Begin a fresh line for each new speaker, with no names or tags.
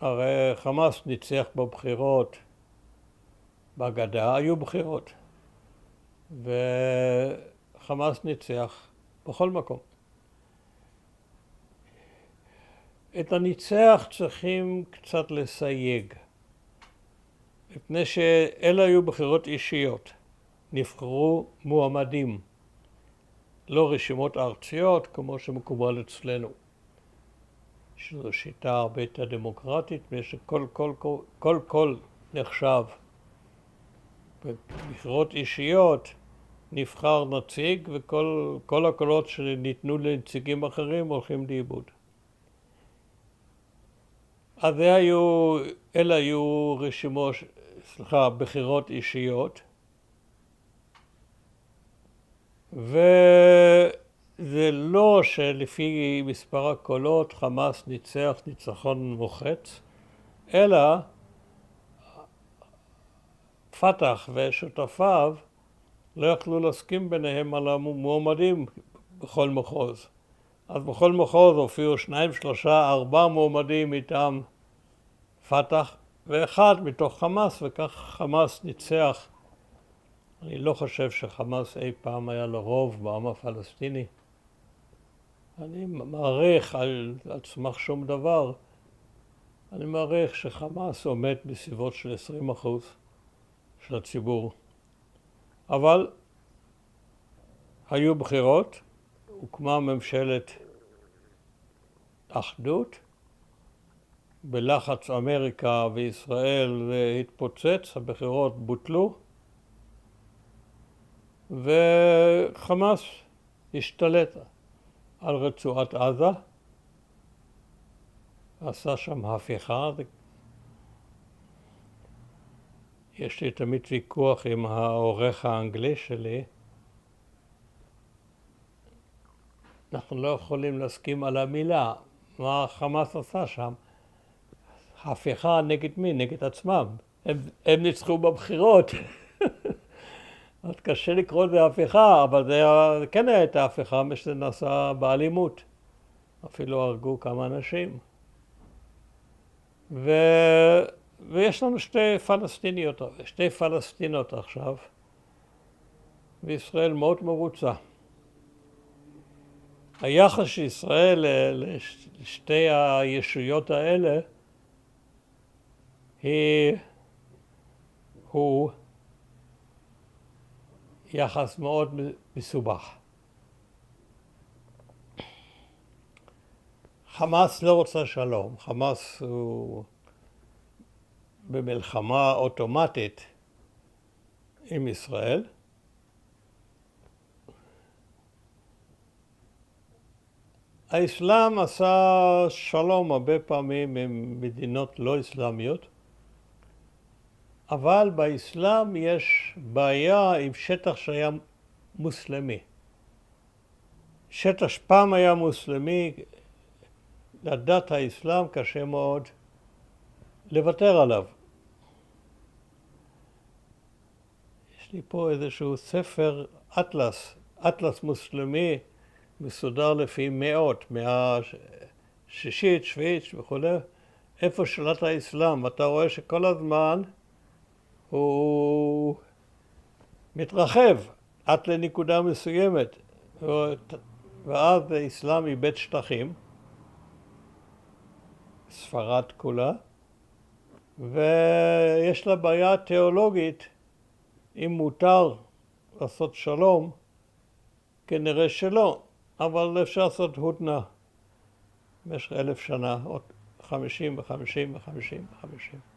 הרי חמאס ניצח בבחירות בגדה, היו בחירות, וחמאס ניצח בכל מקום. את הניצח צריכים קצת לסייג, מפני שאלה היו בחירות אישיות, נבחרו מועמדים, לא רשימות ארציות כמו שמקובל אצלנו, שזו שיטה הרבה יותר דמוקרטית, ושכל כל נחשב. בבחירות אישיות נבחר נציג וכל הקולות שניתנו לנציגים אחרים הולכים לאיבוד. אז אלה היו בחירות אישיות, וזה לא שלפי מספר הקולות חמאס ניצח ניצחון מוחץ, אלא פתח ושותפיו לא יכלו להסכים ביניהם על המועמדים בכל מחוז. אז בכל מחוז הופיעו 2, 3, 4 מועמדים מטעם פתח ואחד מתוך חמאס, וכך חמאס ניצח. אני לא חושב שחמאס אי פעם היה לו רוב בעם הפלסטיני. אני מעריך על סמך שום דבר, אני מעריך שחמאס עומד בסביבות של 20% של הציבור. אבל היו בחירות, הוקמה ממשלת אחדות, בלחץ אמריקה וישראל התפוצץ, הבחירות בוטלו, וחמאס השתלט על רצועת עזה, עשה שם הפיכה. יש לי תמיד ויכוח עם העורך האנגלי שלי. אנחנו לא יכולים להסכים על המילה, מה חמאס עשה שם. הפיכה נגד מי? נגד עצמם. הם ניצחו בבחירות. אז קשה לקרוא לזה הפיכה, אבל זה כן הייתה הפיכה, שזה נעשה באלימות. אפילו הרגו כמה אנשים. ויש לנו שתי פלסטינות עכשיו, וישראל מאוד מרוצה. היחס של ישראל לשתי הישויות האלה הוא יחס מאוד מסובך. חמאס לא רוצה שלום. חמאס הוא במלחמה אוטומטית עם ישראל. האסלאם עשה שלום הרבה פעמים עם מדינות לא אסלאמיות, אבל באסלאם יש בעיה עם שטח שהיה מוסלמי. שטח שפעם היה מוסלמי, לדת האסלאם קשה מאוד לוותר עליו. יש לי פה איזשהו ספר, אטלס מוסלמי, מסודר לפי מאות, מאה שישית, שביעית וכו', איפה שלט האסלאם. אתה רואה שכל הזמן הוא מתרחב עד לנקודה מסוימת, ואז האסלאם איבד שטחים, ספרד כולה, ויש לה בעיה תיאולוגית, אם מותר לעשות שלום, כנראה שלא, אבל אפשר לעשות הודנה במשך 1000 שנה, עוד 50 ו-50 ו-50 ו-50.